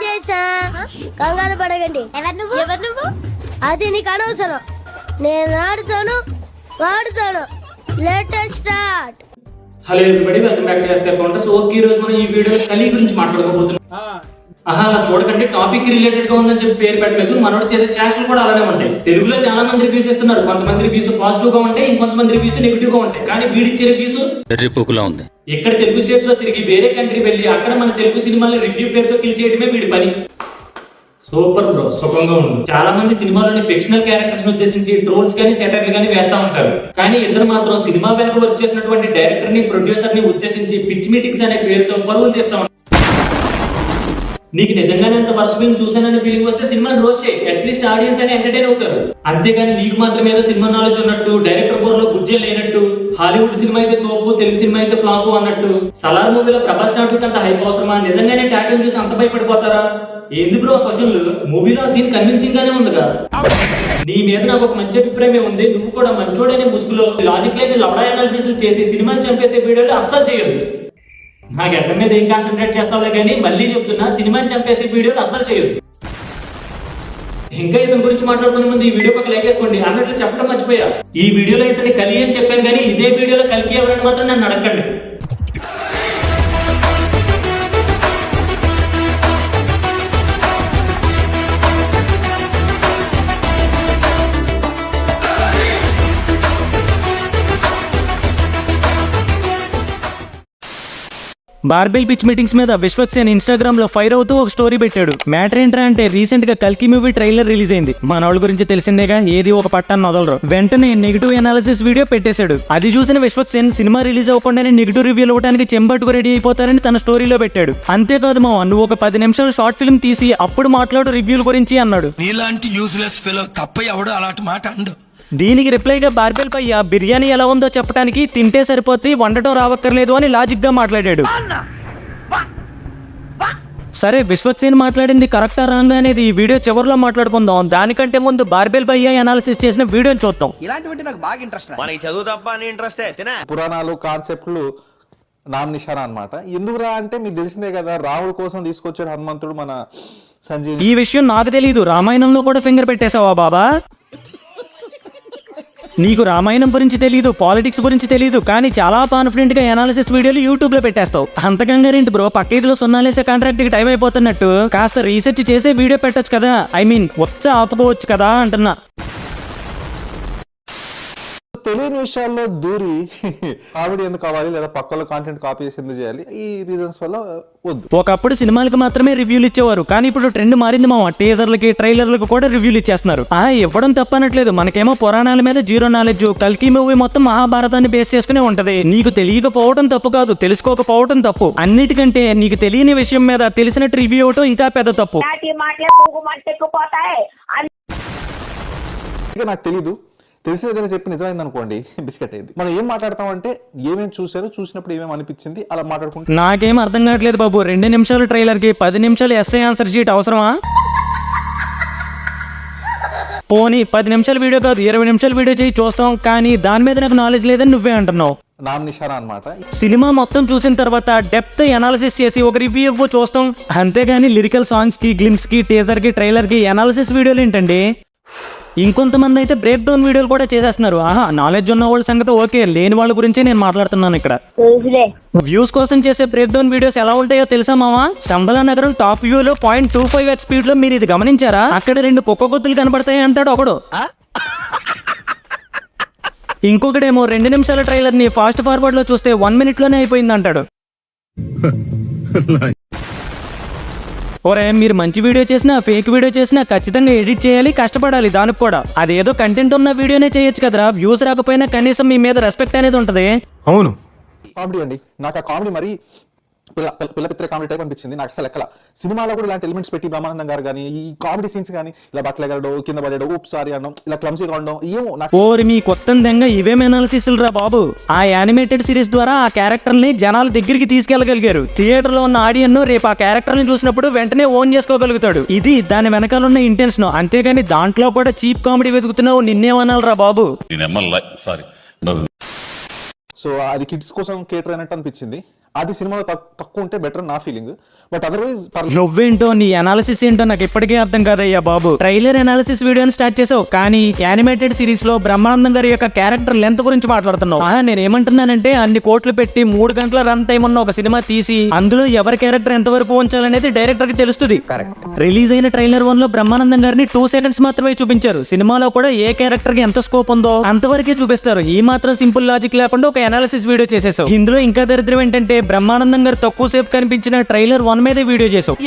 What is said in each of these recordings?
చేసా కంగారు పడకండి. ఎవరు నువ్వు? అది నీకు అనవసరం. నేను ఆడుతాను వాడుతాను. Latest start. Hello everybody, welcome back to SK counters. Okay, ఈ రోజు మనం ఈ వీడియో కలి గురించి మాట్లాడుకోబోతున్నాం. అలా చూడకండి, టాపిక్ రిలేటెడ్ గా ఉందని చెప్పి పేరు పెట్టలేదు. మనోడు చేసే చేష్టలు కూడా అలానే ఉంటాయి. తెలుగులో చాలా మంది రివ్యూస్ ఇస్తున్నారు. కొంతమంది రివ్యూస్ పాజిటివ్ గా ఉంటాయి, ఇంకొంతమంది రివ్యూస్ నెగిటివ్ గా ఉంటాయి. కానీ వీడిచ్చే రివ్యూస్ ఉంది. ఇక్కడ తెలుగు స్టేట్స్ లో తిరిగి వేరే కంట్రీ వెళ్ళి అక్కడ మన తెలుగు సినిమాని రివ్యూ పేరుతో కిల్ చేయడమే వీడి పని. సూపర్ బ్రో, సుఖంగా ఉంది. చాలా మంది సినిమాలోని ఫిక్షనల్ క్యారెక్టర్స్ ఉద్దేశించి ట్రోల్స్ కానీ సెటర్లు కానీ వేస్తా ఉంటారు. కానీ ఇద్దరు మాత్రం సినిమా వెనక వర్క్ చేసినటువంటి డైరెక్టర్ ని ప్రొడ్యూసర్ ని ఉద్దేశించి పిచ్ మీటింగ్స్ అనే పేరుతో పరుగులు తీస్తా ఉంటారు. నీకు నిజంగానే అంత వర్ష ఫిల్మ్ చూసాననే ఫీలింగ్ వస్తే సినిమాని రోస్ట్ చేయి. అట్లీస్ట్ ఆడియన్స్ అని ఎంటర్టైన్ అవుతారు. అంతేగాని నీకు మాత్రం ఏదో సినిమా నాలెడ్జ్ ఉన్నట్టు, డైరెక్టర్ బోర్లో గుజ్జే లేనట్టు, హాలీవుడ్ సినిమా అయితే తోపు, తెలుగు సినిమా అయితే ఫ్లాప్ అన్నట్టు, సలార్ మూవీలో ప్రభాస్ నాటుకు అంత హైప్ అవసరమా? నిజంగానే ట్యాకింగ్ చూసి అంత భయపడిపోతారా? ఎందుకు బ్రో క్వశ్చన్లు? మూవీలో సీన్ కన్విన్సింగ్ గానే ఉందిగా. నీ మీద నాకు ఒక మంచి అభిప్రాయం ఉంది. నువ్వు కూడా మంచోడనే ముసుగులో లాజిక్ లేని లవడా అనాలిసిస్ చేసి సినిమాని చంపేసే వీడియోలు అస్సలు చేయదు. నాకు ఎట్ల మీద ఏం కాన్సన్ట్రేట్ చేస్తావులే కానీ మళ్ళీ చెప్తున్నా, సినిమాని చంపేసే వీడియోలు అస్సలు చేయదు. ఇంకా ఇతని గురించి మాట్లాడుకునే ముందు ఈ వీడియో ఒక లైక్ వేసుకోండి. అన్నట్లు చెప్పడం మర్చిపోయా, ఈ వీడియోలో ఇతని కలి అని చెప్పాను కానీ ఇదే వీడియోలో కలికి ఎవరని మాత్రం నన్ను అడగండి. బార్బెల్ పిచ్ మీటింగ్స్ మీద విశ్వక్సేన్ ఇన్స్టాగ్రామ్ లో ఫైర్ అవుతూ ఒక స్టోరీ పెట్టాడు. మ్యాటర్ ఏంట్రా అంటే, రీసెంట్ గా కల్కి మూవీ ట్రైలర్ రిలీజ్ అయింది. మనోళ్ళ గురించి తెలిసిందేగా, ఏది ఒక పట్టాన్ని వదలరు. వెంటనే నెగిటివ్ అనాలిసిస్ వీడియో పెట్టేశాడు. అది చూసిన విశ్వక్సేన్ సినిమా రిలీజ్ అవ్వకుండానే నెగిటివ్ రివ్యూలు ఇవ్వడానికి చెంబట్టుకు రెడీ అయిపోతారని తన స్టోరీలో పెట్టాడు. అంతేకాదు మావా, నువ్వు ఒక 10 నిమిషాలు షార్ట్ ఫిల్మ్ తీసి అప్పుడు మాట్లాడు రివ్యూల గురించి అన్నాడు. నీలాంటి యూజ్లెస్ ఫెలో తప్ప ఎవడు అలాంటి మాట అండు. దీనికి రిప్లైగా బార్బెల్ పయ్య బిర్యానీ ఎలా ఉందో చెప్పడానికి తింటే సరిపోతే వండటం రావక్కర్లేదు అని లాజిక్ గా మాట్లాడాడు. సరే, విశ్వక్సేన్ మాట్లాడింది కరెక్టా రాంగ్ అనేది ఈ వీడియో చివరిలో మాట్లాడుకుందాం. దానికంటే ముందు బార్బెల్ పయ్య అనాలిసిస్ చేసిన వీడియోని చూద్దాం. ఇలాంటివంటే నాకు బాగా ఇంట్రెస్ట్. మనకి చదువు తప్ప అని ఇంట్రెస్టే. పురాణాలు కాన్సెప్ట్లు నామ్ నిషానా అనమాట. ఎందుకురా అంటే మీకు తెలిసిందే కదా, రాముడి కోసం తీసుకొచ్చాడు హనుమంతుడు మన సంజీవ్. ఈ విషయం నాకు తెలీదు. రామాయణంలో కూడా ఫింగర్ పెట్టేశావా బాబా? నీకు రామాయణం గురించి తెలీదు, పాలిటిక్స్ గురించి తెలీదు, కానీ చాలా కాన్ఫిడెంట్ గా అనాలిసిస్ వీడియోలు యూట్యూబ్ లో పెట్టేస్తావు. అంతకంగా ఏంటి బ్రో, పక్కీదులో సున్నాలేసే కాంట్రాక్ట్ కి టైం అయిపోతున్నట్టు కాస్త రీసెర్చ్ చేసే వీడియో పెట్టొచ్చు కదా. ఐ మీన్ వచ్చి ఆపుకోవచ్చు కదా అంటున్నా. తెలియని విషయాల్లో దూరి కామెడీ ఎందుకు కావాలి, లేదా పక్కలో కాంటెంట్ కాపీ చేసి ఎందుకు చేయాలి, ఈ రీజన్స్ వల్ల వద్దు. ఒకప్పుడు సినిమాలకు మాత్రమే రివ్యూలు ఇచ్చేవారు, కానీ ఇప్పుడు ట్రెండ్ మారింది మామ. టీజర్లకి ట్రైలర్లకు కూడా రివ్యూలు ఇచ్చేస్తున్నారు. ఇవ్వడం తప్పనట్లేదు, మనకేమో పురాణాల మీద జీరో నాలెడ్జ్. కల్కి మూవీ మొత్తం మహాభారతాన్ని బేస్ చేసుకునే ఉంటది. నీకు తెలియకపోవడం తప్పు కాదు, తెలుసుకోకపోవడం తప్పు. అన్నిటికంటే నీకు తెలియని విషయం మీద తెలిసినట్టు రివ్యూ అవటం ఇంకా పెద్ద తప్పు. నాకు తెలీదు, తెలిసినదని చెప్పి నిజమైంది అనుకోండి, బిస్కెట్ అయింది. మనం ఏం మాట్లాడతాం అంటే, ఏమేమి చూసారో, చూసినప్పుడు ఏమేమి అనిపించింది అలా మాట్లాడుకుంటాం. నాకేం అర్థం కావట్లేదు బాబు. 2 నిమిషాల ట్రైలర్ కి 10 నిమిషాలు ఎస్ఐ ఆన్సర్ షీట్ అవసరమా? పోనీ 10 నిమిషాల వీడియో కాదు, 20 నిమిషాల వీడియో చేయి చూస్తాం. కానీ దాని మీద నాకు నాలెడ్జ్ లేదని నువ్వే అంటున్నావు. నామ్ నిషానా అనమాట. సినిమా మొత్తం చూసిన తర్వాత డెప్త్ అనాలిసిస్ చేసి ఒక రివ్యూ ఇవ్వ చూస్తాం. అంతేగాని లిరికల్ సాంగ్స్ కి, గ్లిమ్స్ కి, టీజర్ కి, ట్రైలర్ కి అనాలిసిస్ వీడియోలు ఏంటండి? ఇంకొంతమంది అయితే బ్రేక్ డౌన్ వీడియోలు కూడా చేసేస్తున్నారు. నాలెడ్జ్ ఉన్న వాళ్ళ సంగతి ఓకే, లేని వాళ్ళ గురించే నేను మాట్లాడుతున్నాను ఇక్కడ. వ్యూస్ కోసం చేసే బ్రేక్ డౌన్ వీడియోస్ ఎలా ఉంటాయో తెలుసా మావా? శంబలా నగరం టాప్ వ్యూ లో 0.25x స్పీడ్ లో మీరు ఇది గమనించారా? అక్కడ 2 కుక్క గుత్తులు కనబడతాయి అంటాడు ఒకడు. ఇంకొకడేమో 2 నిమిషాల ట్రైలర్ ని ఫాస్ట్ ఫార్వర్డ్ లో చూస్తే 1 minute లోనే అయిపోయింది అంటాడు. ఓరే, మీరు మంచి వీడియో చేసినా ఫేక్ వీడియో చేసినా ఖచ్చితంగా ఎడిట్ చేయాలి, కష్టపడాలి దానికి కూడా. అదేదో కంటెంట్ ఉన్న వీడియోనే చేయొచ్చు కదరా. వ్యూస్ రాకపోయినా కనీసం మీ మీద రెస్పెక్ట్ అనేది ఉంటది. అవును, కామెడీ అండి. నాకు ఆ కామెడీ మరి పిల్ల పిత్ర కామెడీ టైప్ అనిపించింది. నాకు అసలు ఎక్కల సినిమాలో కూడా ఇలాంటి ఎలిమెంట్స్ పెట్టి బ్రహ్మానందం గారు కానీ ఈ కామెడీ సీన్స్ కానీ ఇలా బట్టలు ఎగరడం, కింద పడడం, ఊప్ సారీ అనడం, ఇలా క్లమ్సీగా ఉండడం, ఏమో నాకు. ఓరి మీ కొత్త దెంగ ఇవేం అనాలిసిస్ రా బాబు. ఆ యానిమేటెడ్ సిరీస్ ద్వారా ఆ క్యారెక్టర్ ని జనాల దగ్గరికి తీసుకెళ్లగలిగారు. థియేటర్ లో ఉన్న ఆడియన్ రేపు ఆ క్యారెక్టర్ ని చూసినప్పుడు వెంటనే ఓన్ చేసుకోగలుగుతాడు. ఇది దాని వెనకాల ఉన్న ఇంటెన్షన్. అంతేగాని దాంట్లో కూడా చీప్ కామెడీ వెతుకుతున్నావు, నిన్నేమనాలరా బాబు. సో అది కిడ్స్ కోసం కేటర్ అయినట్టు అనిపించింది. అది సినిమాలో తక్కువ ఉంటే బెటర్ నా ఫీలింగ్. బట్ అదర్వైజ్ నువ్వేంటో నీ అనాలిసిస్ ఏంటో నాకు ఇప్పటికీ అర్థం కాదయ్యా బాబు. ట్రైలర్ అనాలిసిస్ వీడియోని స్టార్ట్ చేసావు, కానీ యానిమేటెడ్ సిరీస్ లో బ్రహ్మానందం గారి యొక్క క్యారెక్టర్ లెంత్ గురించి మాట్లాడుతున్నావు. నేను ఏమంటున్నానంటే అన్ని కోట్లు పెట్టి 3 గంటల రన్ టైం ఉన్న ఒక సినిమా తీసి అందులో ఎవరి క్యారెక్టర్ ఎంతవరకు ఉంచాలనేది డైరెక్టర్ కి తెలుస్తుంది. రిలీజ్ అయిన ట్రైలర్ 1 లో బ్రహ్మానందం గారిని 2 seconds మాత్రమే చూపించారు. సినిమాలో కూడా ఏ క్యారెక్టర్ కి ఎంత స్కోప్ ఉందో అంతవరకే చూపిస్తారు. ఈ మాత్రం సింపుల్ లాజిక్ లేకుండా ఒక అనాలిసిస్ వీడియో చేసేసావు. ఇందులో ఇంకా దరిద్రం ఏంటంటే బ్రహ్మానందం గారు తక్కువ సేపు కనిపించిన ట్రైలర్ 1 మీదే వీడియో చేసావు.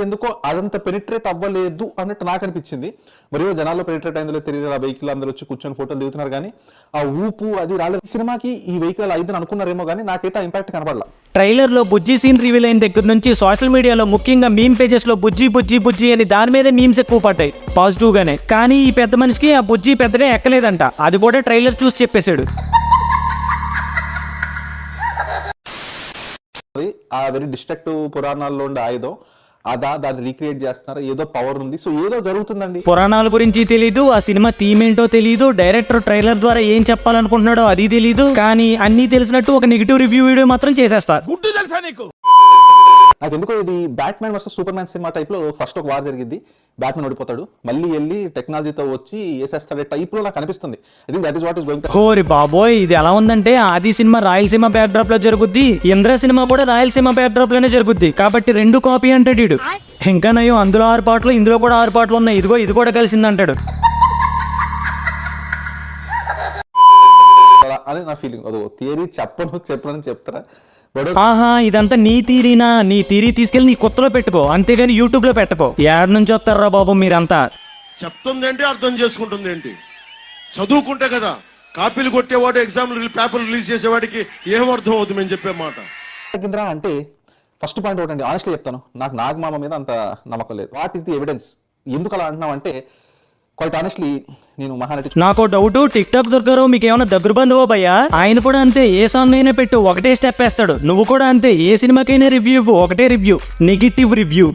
ఎందుకో అదంత పెనిట్రేట్ అవ్వలేదు అన్నట్టు నాకు అనిపించింది. మరియు జనాల్లో పెనిట్రేట్ అయిందో తెలియదు. ఆ వెహికల్ అందరూ వచ్చి కూర్చొని ఫోటోలు దిగుతున్నారు, కానీ ఆ ఊపు అది రాలేదు. సినిమాకి ఈ వెహికల్ అయిద్దని అనుకున్నారేమో, కానీ నాకైతే ఇంపాక్ట్ కనబడలా. ట్రైలర్ లో బుజ్జి సీన్ రివీల్ అయిన దగ్గర నుంచి సోషల్ మీడియాలో ముఖ్యంగా మీమ్ పేజెస్ లో బుజ్జి బుజ్జి బుజ్జి అని దాని మీదే మీమ్స్ ఎక్కువ పడ్డాయి పాజిటివ్ గానే. కానీ ఈ పెద్ద మనిషికి ఆ బుజ్జి పెద్దగా ఎక్కలేదంట. అది కూడా ట్రైలర్ చూసి చెప్పేశాడు. ఆ వెరీ డిస్ట్రక్టివ్ పురాణాల్లో ఉండే ఆయుధం దాన్ని రీక్రియేట్ చేస్తున్నారు. ఏదో పవర్ ఉంది, సో ఏదో జరుగుతుందండి. పురాణాల గురించి తెలీదు, ఆ సినిమా థీమ్ ఏంటో తెలీదు, డైరెక్టర్ ట్రైలర్ ద్వారా ఏం చెప్పాలనుకుంటున్నాడో అది తెలీదు, కానీ అన్ని తెలిసినట్టు ఒక నెగిటివ్ రివ్యూ వీడియో మాత్రం చేసేస్తారు. నాకు ఎందుకో ఇది Batman versus super man cinema type లో ఫస్ట్ ఒక వార్ జరిగింది, బ్యాట్మ్యాన్ ఓడిపోతాడు, మళ్ళీ వెళ్ళి టెక్నాలజీతో వచ్చి వేసేస్తాడే టైప్ లో నాకు అనిపిస్తుంది. I think that is what is going to. హోరి బాబోయ్, ఇది ఎలా ఉందంటే ఆది సినిమా రాయలసీమ బ్యాక్ డ్రాప్ లో జరుగుద్ది, ఇంద్ర సినిమా కూడా రాయలసీమ బ్యాక్ డ్రాప్ లోనే జరుగుద్ది, కాబట్టి 2 కాపీ అంటాడు వీడు. ఇంకా నయ్యో అందులో 6 పాటలు ఇందులో కూడా 6 పాటలు ఉన్నాయి, ఇదిగో ఇది కూడా కలిసింది అంటాడు. అని నా ఫీలింగ్. అదో థియరీ చెప్పనని చెప్తారా? ఆహా, ఇదంతా నీ థీరీనా? నీ థీరీ తీసుకెళ్లి నీ కొత్తలో పెట్టుకో, అంతేగాని యూట్యూబ్ లో పెట్టుకో. ఏడు నుంచి వస్తారా బాబు మీరంతా? చెప్తుందేంటి, అర్థం చేసుకుంటుంది ఏంటి? చదువుకుంటే కదా కాపీలు కొట్టేవాడు ఎగ్జామ్లు పేపర్లు రిలీజ్ చేసేవాడికి ఏం అర్థం అవుతుంది మేము చెప్పే మాట. తగ్గిందిరా అంటే ఫస్ట్ పాయింట్ ఒకటండి, ఆనెస్ట్లీ చెప్తాను, నాకు నాగమామ మీద అంత నమ్మకం లేదు. What is the evidence? ఎందుకు అలా అంటున్నావు అంటే, క్వైట్ ఆనెస్ట్లీ నేను మహానటి. నాకు డౌట్, టిక్ టాక్ దొరకరు మీకు ఏమైనా దగ్గర బంధువో భయ్యా? ఆయన కూడా అంతే, ఏ సాంగ్ అయినా పెట్టు ఒకటే స్టెప్ వేస్తాడు. నువ్వు కూడా అంతే, ఏ సినిమాకైనా రివ్యూ ఇవ్వు ఒకటే రివ్యూ, నెగిటివ్ రివ్యూ.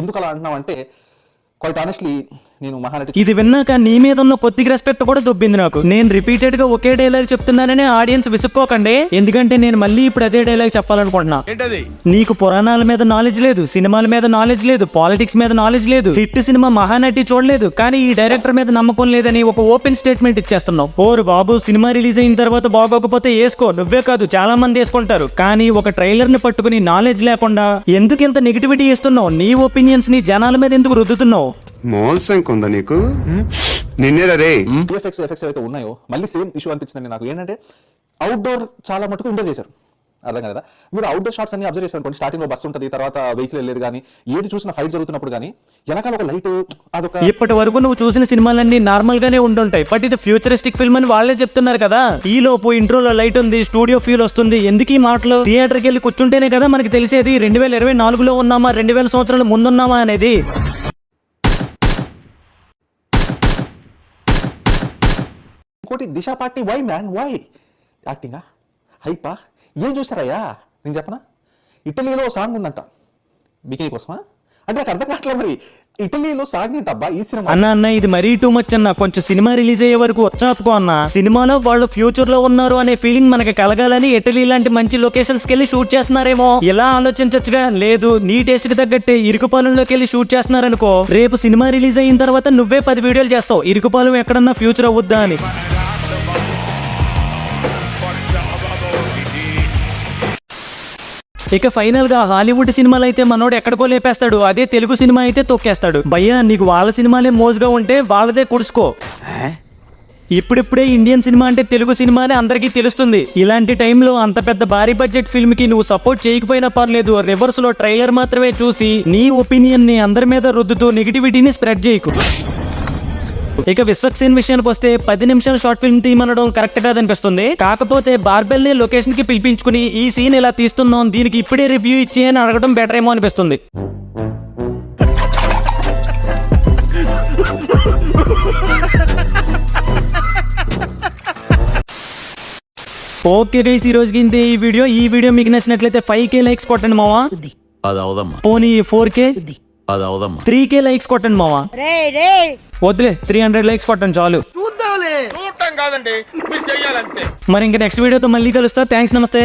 ఎందుకు అలా అంటున్నావు అంటే, క్వైట్ ఆనెస్ట్లీ నేను మహానటి. ఇది విన్నాక నీ మీద ఉన్న కొద్దిగా రెస్పెక్ట్ కూడా దొబ్బింది నాకు. నేను రిపీటెడ్ గా ఒకే డైలాగ్ చెప్తున్నాననే ఆడియన్స్ విసుక్కోకండి, ఎందుకంటే నేను మళ్ళీ ఇప్పుడు అదే డైలాగ్ చెప్పాలనుకుంటున్నా. నీకు పురాణాల మీద నాలెడ్జ్ లేదు, సినిమాల మీద నాలెడ్జ్ లేదు, పాలిటిక్స్ మీద నాలెడ్జ్ లేదు, హిట్ సినిమా మహానటి చూడలేదు, కానీ ఈ డైరెక్టర్ మీద నమ్మకం లేదని ఒక ఓపెన్ స్టేట్మెంట్ ఇచ్చేస్తున్నావు. ఓరు బాబు, సినిమా రిలీజ్ అయిన తర్వాత బాగోకపోతే వేసుకో, నువ్వే కాదు చాలా మంది వేసుకుంటారు, కానీ ఒక ట్రైలర్ ని పట్టుకుని నాలెడ్జ్ లేకుండా ఎందుకు ఇంత నెగిటివిటీ ఇస్తున్నావు? నీ ఒపీనియన్స్ ని జనాల మీద ఎందుకు రుద్దుతున్నావు? మోల్సంక్ ఉందా నీకు? నిన్నేరా రే. ఎఫెక్ట్స్ అయితే ఉన్నాయో మళ్ళీ సేమ్ ఇష్యూ అనిపించింది నాకు. ఏంటంటే అవుట్డోర్ చాలా మటుకు ఇండోర్ చేశారు, అర్థం కదా. మీరు అవుట్డోర్ షాట్స్ అన్ని అబ్జర్వ్ చేశారు. స్టార్టింగ్ లో బస్సు ఉంటుంది, తర్వాత వెహికల్ వెళ్ళేది, కానీ ఏది చూసిన ఫైట్ జరుగుతున్నప్పుడు కానీ వెనకాల ఒక లైట్, అదొక. ఇప్పటి వరకు నువ్వు చూసిన సినిమాలన్నీ నార్మల్ గానే ఉండుంటాయి, బట్ ఇది ఫ్యూచరిస్టిక్ ఫిల్మ్ అని వాళ్ళే చెప్తున్నారు కదా. ఈ లోపు ఇంట్రోలో లైట్ ఉంది, స్టూడియో ఫీల్ వస్తుంది. ఎందుకు ఈ మాటలు? థియేటర్కి వెళ్ళి కూర్చుంటేనే కదా మనకి తెలిసేది 2024లో ఉన్నామా 2000 సంవత్సరాల ముందున్నామా అనేది. ఇంకోటి దిశ పార్టీ, వై మ్యాన్ వై యాక్టింగా హైపా ఏం చూసారయ్యా? నేను చెప్పనా, ఇటలీలో సాంగ్ ఉందంట బికినీ కోసమా అంటే నాకు అర్థం కావట్లేదు. మరి ఇటలీలో సాంగ్ ఏంటబ్బా ఈ సినిమా? అన్న ఇది మరీ టూ మచ్ అన్న. కొంచెం సినిమా రిలీజ్ అయ్యే వరకు వచ్చాపుకో అన్న. సినిమాలో వాళ్ళు ఫ్యూచర్ లో ఉన్నారు అనే ఫీలింగ్ మనకి కలగాలని ఇటలీ లాంటి మంచి లొకేషన్స్ కి వెళ్ళి షూట్ చేస్తున్నారేమో. ఇలా ఆలోచించచ్చుగా. లేదు, నీ టేస్ట్ కి తగ్గట్టే ఇరుకుపాలెంలోకి వెళ్ళి షూట్ చేస్తున్నారనుకో, రేపు సినిమా రిలీజ్ అయిన తర్వాత నువ్వే 10 వీడియోలు చేస్తావు ఇరుకుపాలెం ఎక్కడన్నా ఫ్యూచర్ అవుద్దా అని. ఇక ఫైనల్ గా హాలీవుడ్ సినిమాలు అయితే మనోడు ఎక్కడికో లేపేస్తాడు, అదే తెలుగు సినిమా అయితే తొక్కేస్తాడు. భయ్యా, నీకు వాళ్ళ సినిమాలే మోజుగా ఉంటే వాళ్ళదే కుడుచుకో. ఇప్పుడిప్పుడే ఇండియన్ సినిమా అంటే తెలుగు సినిమానే అందరికీ తెలుస్తుంది. ఇలాంటి టైంలో అంత పెద్ద భారీ బడ్జెట్ ఫిల్మ్ కి నువ్వు సపోర్ట్ చేయకపోయినా పర్లేదు, రివర్స్ లో ట్రైలర్ మాత్రమే చూసి నీ ఒపీనియన్ ని అందరి మీద రుద్దుతూ నెగిటివిటీని స్ప్రెడ్ చేయకు. ఇక విశ్వక్సేన్ విషయానికి వస్తే 10 నిమిషాల షార్ట్ ఫిల్మ్ తీయమనడం కరెక్ట్ కాదనిపిస్తుంది. కాకపోతే బార్బెల్ ని లొకేషన్ కి పిలిపించుకుని ఈ సీన్ ఇలా తీస్తున్నాం, దీనికి ఇప్పుడే రివ్యూ ఇచ్చి అని అడగడం బెటర్ ఏమో అనిపిస్తుంది. ఓకే గైస్, ఈ రోజుకి ఇంతే ఈ వీడియో. ఈ వీడియో మీకు నచ్చినట్లయితే 5K లైక్స్ కొట్టండి మావా. పోనీ 4K అది అవదమ్మా. 3K లైక్స్ కొట్టండి మావా. వద్దులే 300 లైక్స్ కొట్టండి చాలు. చూడటం కాదండి, మీరు చెయ్యాలంతే. మరి ఇంకా నెక్స్ట్ వీడియోతో మళ్ళీ కలుస్తా. థ్యాంక్స్, నమస్తే.